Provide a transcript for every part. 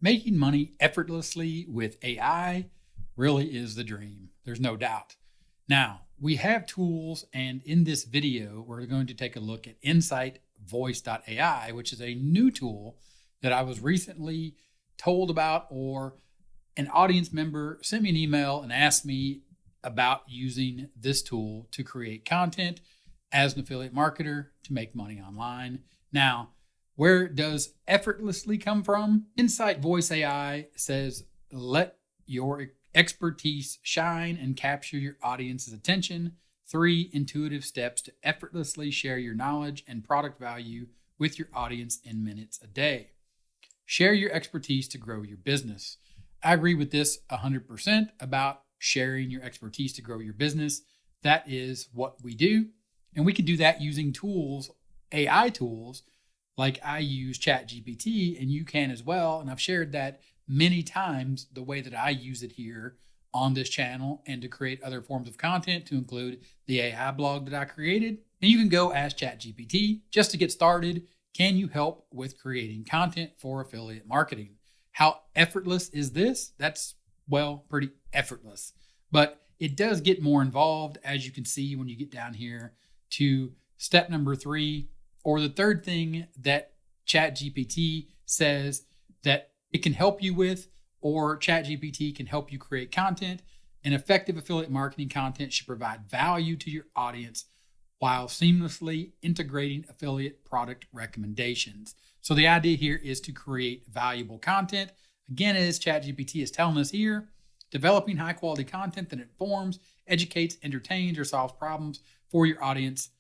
Making money effortlessly with AI really is the dream. There's no doubt. Now, we have tools, and in this video, we're going to take a look at InsightVoice.ai, which is a new tool that I was recently told about, or an audience member sent me an email and asked me about using this tool to create content as an affiliate marketer to make money online. Now, where does effortlessly come from? Insight Voice AI says, let your expertise shine and capture your audience's attention. 3 intuitive steps to effortlessly share your knowledge and product value with your audience in minutes a day. Share your expertise to grow your business. I agree with this 100% about sharing your expertise to grow your business. That is what we do. And we can do that using tools, AI tools, like I use ChatGPT, and you can as well. And I've shared that many times, the way that I use it here on this channel and to create other forms of content, to include the AI blog that I created. And you can go ask ChatGPT just to get started. Can you help with creating content for affiliate marketing? How effortless is this? That's, well, pretty effortless. But it does get more involved, as you can see when you get down here to step number 3, or the third thing that ChatGPT says that it can help you with, or ChatGPT can help you create content. An effective affiliate marketing content should provide value to your audience while seamlessly integrating affiliate product recommendations. So the idea here is to create valuable content. Again, as ChatGPT is telling us here, developing high quality content that informs, educates, entertains, or solves problems for your audience.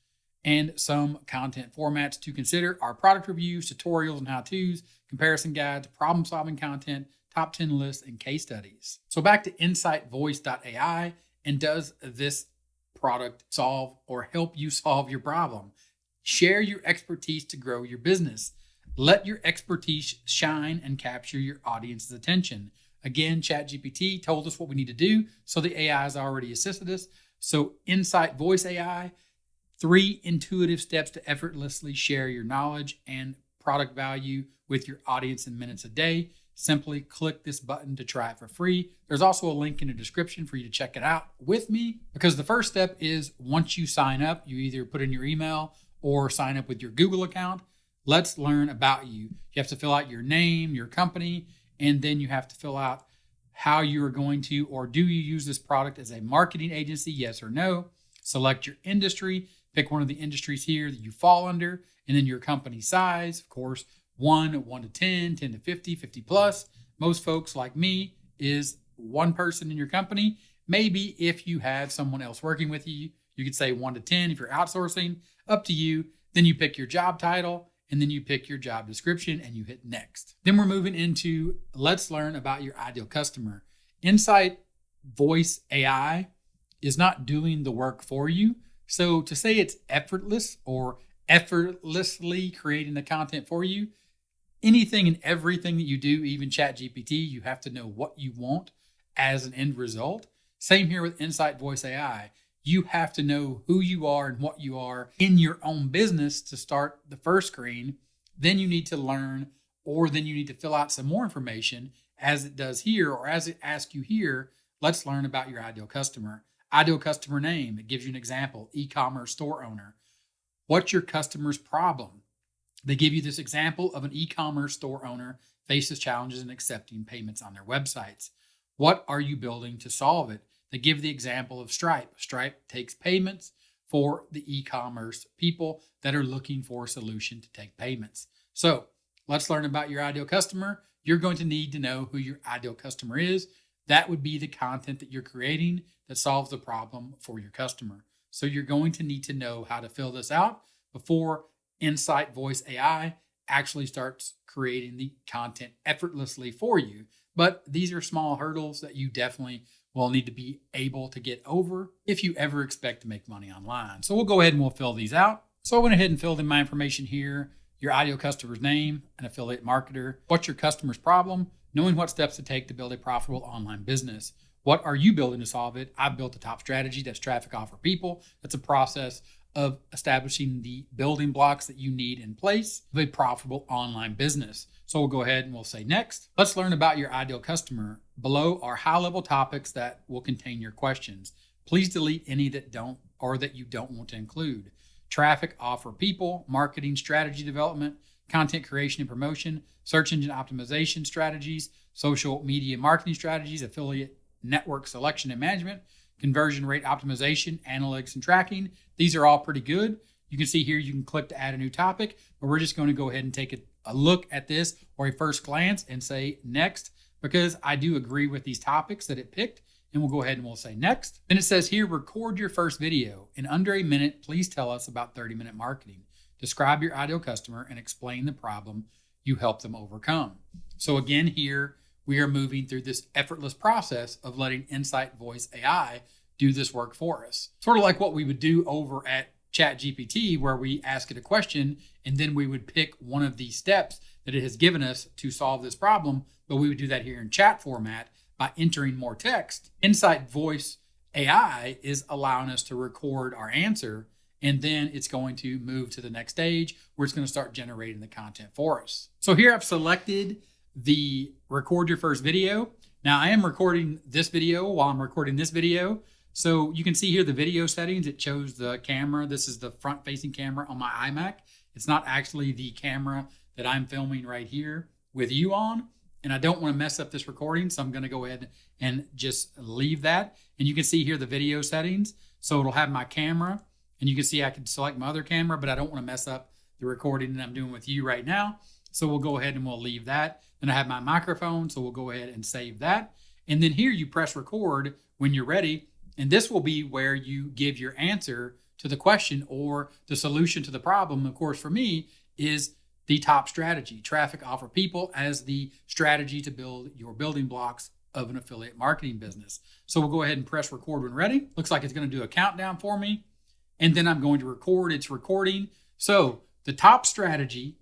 And some content formats to consider are product reviews, tutorials and how-tos, comparison guides, problem-solving content, top 10 lists, and case studies. So back to InsightVoice.ai, and does this product solve or help you solve your problem? Share your expertise to grow your business. Let your expertise shine and capture your audience's attention. Again, ChatGPT told us what we need to do, so the AI has already assisted us. So Insight Voice AI, 3 intuitive steps to effortlessly share your knowledge and product value with your audience in minutes a day. Simply click this button to try it for free. There's also a link in the description for you to check it out with me, because the first step is, once you sign up, you either put in your email or sign up with your Google account. Let's learn about you. You have to fill out your name, your company, and then you have to fill out how you are going to, or do you use this product as a marketing agency, yes or no. Select your industry. Pick one of the industries here that you fall under, and then your company size, of course, 1 to 10, 10 to 50, 50 plus. Most folks like me is 1 person in your company. Maybe if you have someone else working with you, you could say 1 to 10 if you're outsourcing, up to you. Then you pick your job title, and then you pick your job description and you hit next. Then we're moving into, let's learn about your ideal customer. Insight Voice AI is not doing the work for you. So to say it's effortless or effortlessly creating the content for you, anything and everything that you do, even ChatGPT, you have to know what you want as an end result. Same here with Insight Voice AI. You have to know who you are and what you are in your own business to start the first screen. Then you need to learn, or then you need to fill out some more information, as it does here, or as it asks you here. Let's learn about your ideal customer. Ideal customer name, it gives you an example, e-commerce store owner. What's your customer's problem? They give you this example of an e-commerce store owner faces challenges in accepting payments on their websites. What are you building to solve it? They give the example of Stripe. Stripe takes payments for the e-commerce people that are looking for a solution to take payments. So let's learn about your ideal customer. You're going to need to know who your ideal customer is. That would be the content that you're creating that solves the problem for your customer. So you're going to need to know how to fill this out before Insight Voice AI actually starts creating the content effortlessly for you. But these are small hurdles that you definitely will need to be able to get over if you ever expect to make money online. So we'll go ahead and we'll fill these out. So I went ahead and filled in my information here. Your ideal customer's name, an affiliate marketer. What's your customer's problem? Knowing what steps to take to build a profitable online business. What are you building to solve it? I've built a top strategy. That's traffic off for people. That's a process of establishing the building blocks that you need in place of a profitable online business. So we'll go ahead and we'll say next. Let's learn about your ideal customer. Below are high-level topics that will contain your questions. Please delete any that don't or that you don't want to include. Traffic, offer, people, marketing, strategy development, content creation and promotion, search engine optimization strategies, social media marketing strategies, affiliate network selection and management, conversion rate optimization, analytics and tracking. These are all pretty good. You can see here you can click to add a new topic, but we're just going to go ahead and take a look at this or a first glance and say next, because I do agree with these topics that it picked. And we'll go ahead and we'll say next. Then it says here, record your first video. In under a minute, please tell us about 30-minute marketing. Describe your ideal customer and explain the problem you help them overcome. So again, here we are moving through this effortless process of letting Insight Voice AI do this work for us. Sort of like what we would do over at ChatGPT, where we ask it a question and then we would pick one of these steps that it has given us to solve this problem. But we would do that here in chat format by entering more text. Insight Voice AI is allowing us to record our answer, and then it's going to move to the next stage where it's going to start generating the content for us. So here I've selected the record your first video. Now I am recording this video while I'm recording this video. So you can see here the video settings, it shows the camera. This is the front facing camera on my iMac. It's not actually the camera that I'm filming right here with you on. And I don't want to mess up this recording, so I'm going to go ahead and just leave that. And you can see here the video settings. So it'll have my camera, and you can see I can select my other camera, but I don't want to mess up the recording that I'm doing with you right now. So we'll go ahead and we'll leave that. Then I have my microphone, so we'll go ahead and save that. And then here you press record when you're ready. And this will be where you give your answer to the question or the solution to the problem. Of course, for me, is the top strategy, traffic, offer, people, as the strategy to build your building blocks of an affiliate marketing business. So we'll go ahead and press record when ready. Looks like it's going to do a countdown for me. And then I'm going to record. It's recording. So the top strategy,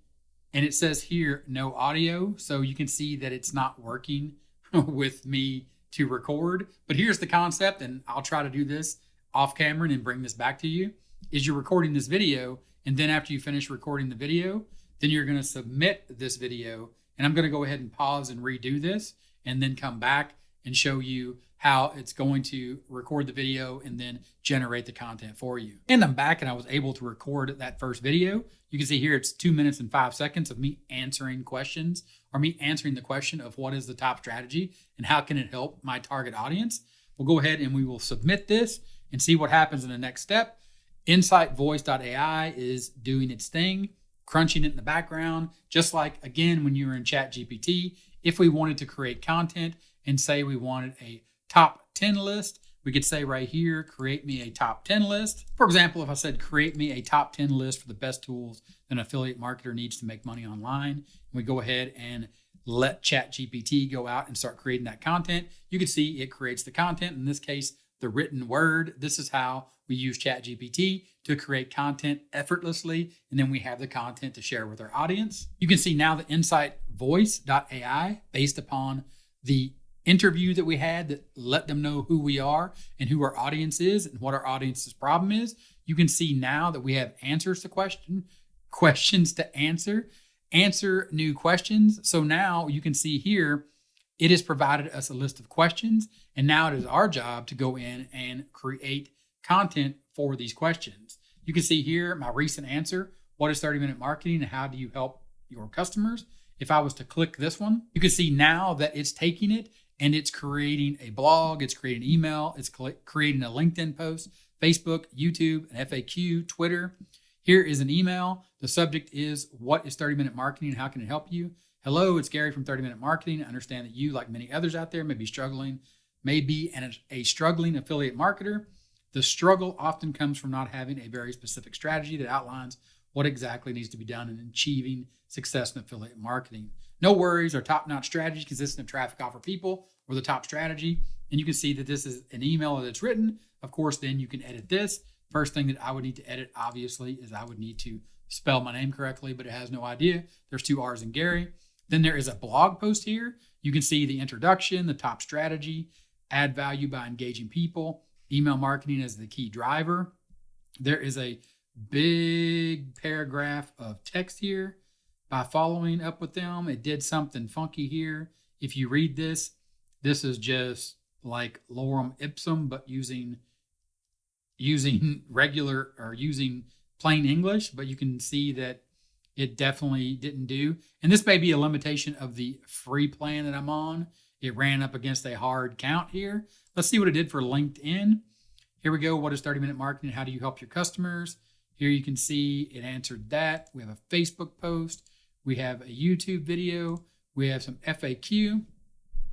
and it says here, no audio. So you can see that it's not working with me to record. But here's the concept, and I'll try to do this off camera and bring this back to you, is you're recording this video. And then after you finish recording the video, then you're going to submit this video, and I'm going to go ahead and pause and redo this and then come back and show you how it's going to record the video and then generate the content for you. And I'm back, and I was able to record that first video. You can see here it's 2 minutes and 5 seconds of me answering questions, or me answering the question of what is the top strategy and how can it help my target audience. We'll go ahead and we will submit this and see what happens in the next step. InsightVoice.ai is doing its thing, crunching it in the background, just like, again, when you were in ChatGPT. If we wanted to create content and say we wanted a top 10 list, we could say right here, create me a top 10 list. For example, if I said, create me a top 10 list for the best tools an affiliate marketer needs to make money online, we go ahead and let ChatGPT go out and start creating that content. You can see it creates the content. In this case, the written word. This is how we use ChatGPT to create content effortlessly, and then we have the content to share with our audience. You can see now the InsightVoice.ai, based upon the interview that we had that let them know who we are and who our audience is and what our audience's problem is. You can see now that we have answers to questions to answer new questions. So now you can see here, it has provided us a list of questions, and now it is our job to go in and create content for these questions. You can see here my recent answer, what is 30-minute marketing and how do you help your customers? If I was to click this one, you can see now that it's taking it and it's creating a blog, it's creating email, it's creating a LinkedIn post, Facebook, YouTube, an FAQ, Twitter. Here is an email. The subject is, what is 30-minute marketing and how can it help you? Hello, it's Gary from 30-Minute Marketing. I understand that you, like many others out there, may be a struggling affiliate marketer. The struggle often comes from not having a very specific strategy that outlines what exactly needs to be done in achieving success in affiliate marketing. No worries, our top-notch strategy consists of traffic, offer, people, or the top strategy. And you can see that this is an email that's written. Of course, then you can edit this. First thing that I would need to edit, obviously, is I would need to spell my name correctly, but it has no idea. There's 2 R's in Gary. Then there is a blog post here. You can see the introduction, the top strategy, add value by engaging people, email marketing as the key driver. There is a big paragraph of text here, by following up with them. It did something funky here. If you read this, this is just like lorem ipsum, but using regular or using plain English, but you can see that it definitely didn't do. And this may be a limitation of the free plan that I'm on. It ran up against a hard count here. Let's see what it did for LinkedIn. Here we go. What is 30-minute marketing? How do you help your customers? Here you can see it answered that. We have a Facebook post. We have a YouTube video. We have some FAQ.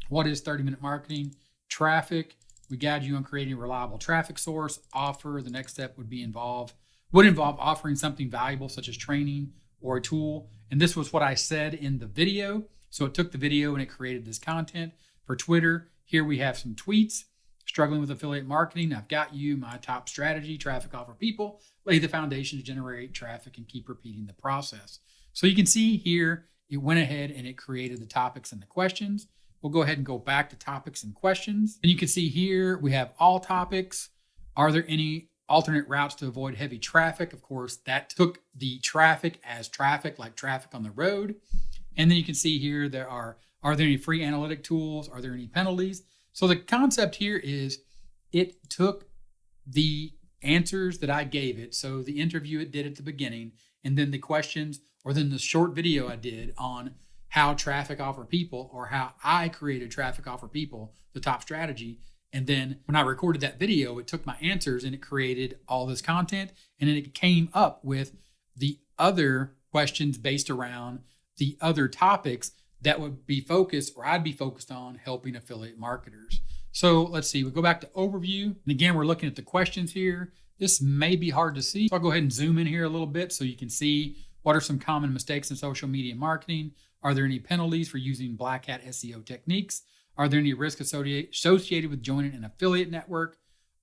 What is 30-minute marketing? Traffic. We guide you on creating a reliable traffic source. Offer. The next step would involve offering something valuable such as training or a tool. And this was what I said in the video. So it took the video and it created this content. For Twitter, here we have some tweets. Struggling with affiliate marketing, I've got you. My top strategy, traffic offer people, lay the foundation to generate traffic and keep repeating the process. So you can see here, it went ahead and it created the topics and the questions. We'll go ahead and go back to topics and questions. And you can see here, we have all topics. Are there any alternate routes to avoid heavy traffic? Of course, that took the traffic as traffic, like traffic on the road. And then you can see here, are there any free analytic tools? Are there any penalties? So the concept here is it took the answers that I gave it. So the interview it did at the beginning, and then the questions, or then the short video I did on how traffic offer people, or how I created traffic offer people, the top strategy. And then when I recorded that video, it took my answers and it created all this content. And then it came up with the other questions based around the other topics that would be focused, or I'd be focused on helping affiliate marketers. So let's see, we go back to overview. And again, we're looking at the questions here. This may be hard to see. So I'll go ahead and zoom in here a little bit so you can see what are some common mistakes in social media marketing. Are there any penalties for using black hat SEO techniques? Are there any risks associated with joining an affiliate network?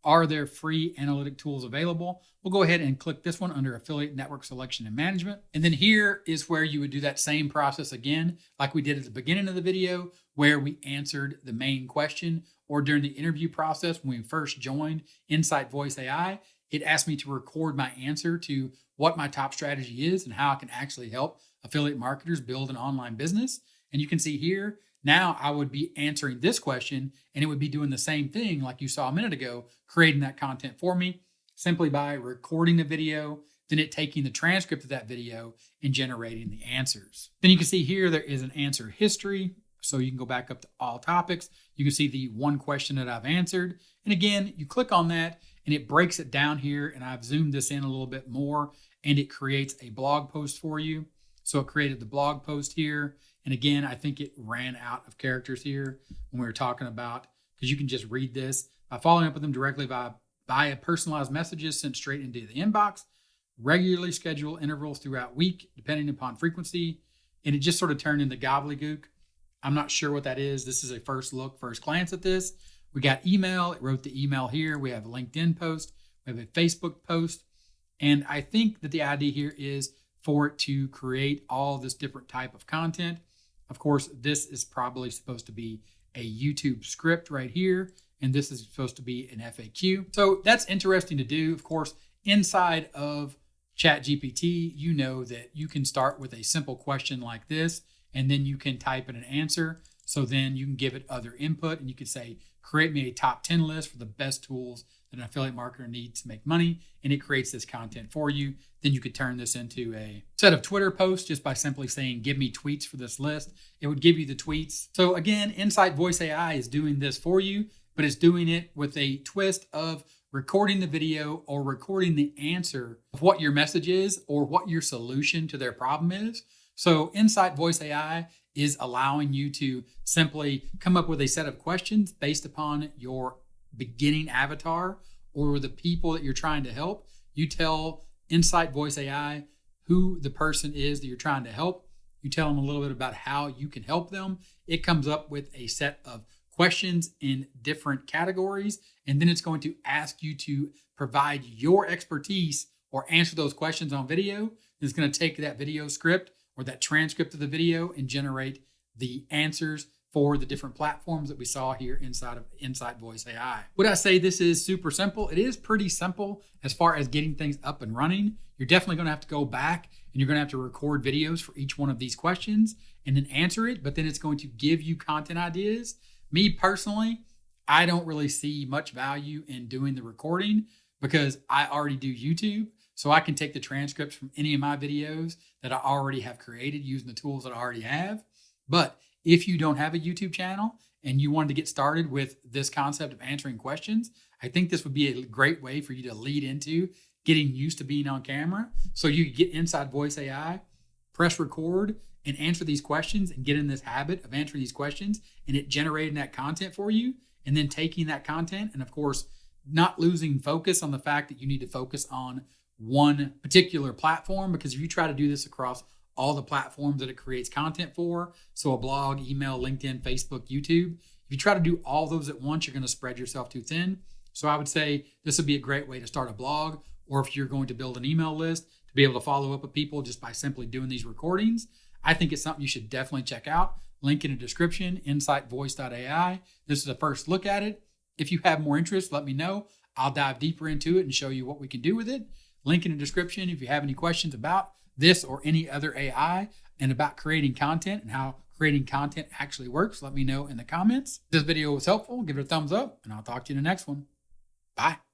Are there free analytic tools available? We'll go ahead and click this one under affiliate network selection and management. And then here is where you would do that same process again, like we did at the beginning of the video, where we answered the main question, or during the interview process when we first joined Insight Voice AI, it asked me to record my answer to what my top strategy is and how I can actually help affiliate marketers build an online business. And you can see here, now I would be answering this question and it would be doing the same thing like you saw a minute ago, creating that content for me simply by recording the video, then it taking the transcript of that video and generating the answers. Then you can see here, there is an answer history. So you can go back up to all topics. You can see the one question that I've answered. And again, you click on that and it breaks it down here. And I've zoomed this in a little bit more and it creates a blog post for you. So it created the blog post here. And again, I think it ran out of characters here when we were talking about, because you can just read this by following up with them directly via personalized messages sent straight into the inbox, regularly schedule intervals throughout week, depending upon frequency. And it just sort of turned into gobbledygook. I'm not sure what that is. This is a first glance at this. We got email. It wrote the email here. We have a LinkedIn post. We have a Facebook post. And I think that the idea here is for it to create all this different type of content. Of course, this is probably supposed to be a YouTube script right here. And this is supposed to be an FAQ. So that's interesting to do. Of course, inside of ChatGPT, you know that you can start with a simple question like this, and then you can type in an answer. So then you can give it other input and you could say, create me a top 10 list for the best tools that an affiliate marketer needs to make money. And it creates this content for you. Then you could turn this into a set of Twitter posts just by simply saying, give me tweets for this list. It would give you the tweets. So again, Insight Voice AI is doing this for you, but it's doing it with a twist of recording the video or recording the answer of what your message is or what your solution to their problem is. So Insight Voice AI is allowing you to simply come up with a set of questions based upon your beginning avatar or the people that you're trying to help. You tell Insight Voice AI who the person is that you're trying to help. You tell them a little bit about how you can help them. It comes up with a set of questions in different categories, and then it's going to ask you to provide your expertise or answer those questions on video. It's going to take that video script or that transcript of the video and generate the answers for the different platforms that we saw here inside of Insight Voice AI. Would I say this is super simple? It is pretty simple as far as getting things up and running. You're definitely going to have to go back and you're going to have to record videos for each one of these questions and then answer it, but then it's going to give you content ideas. Me personally, I don't really see much value in doing the recording because I already do YouTube. So I can take the transcripts from any of my videos that I already have created using the tools that I already have. But if you don't have a YouTube channel and you wanted to get started with this concept of answering questions, I think this would be a great way for you to lead into getting used to being on camera. So you get inside Voice AI, press record, and answer these questions and get in this habit of answering these questions and it generating that content for you, and then taking that content and, of course, not losing focus on the fact that you need to focus on one particular platform, because if you try to do this across all the platforms that it creates content for, so a blog, email, LinkedIn, Facebook, YouTube, if you try to do all those at once, you're going to spread yourself too thin. So I would say this would be a great way to start a blog, or if you're going to build an email list, to be able to follow up with people just by simply doing these recordings. I think it's something you should definitely check out. Link in the description, insightvoice.ai. This is a first look at it. If you have more interest, let me know. I'll dive deeper into it and show you what we can do with it. Link in the description if you have any questions about this or any other AI and about creating content and how creating content actually works. Let me know in the comments. If this video was helpful, give it a thumbs up, and I'll talk to you in the next one. Bye.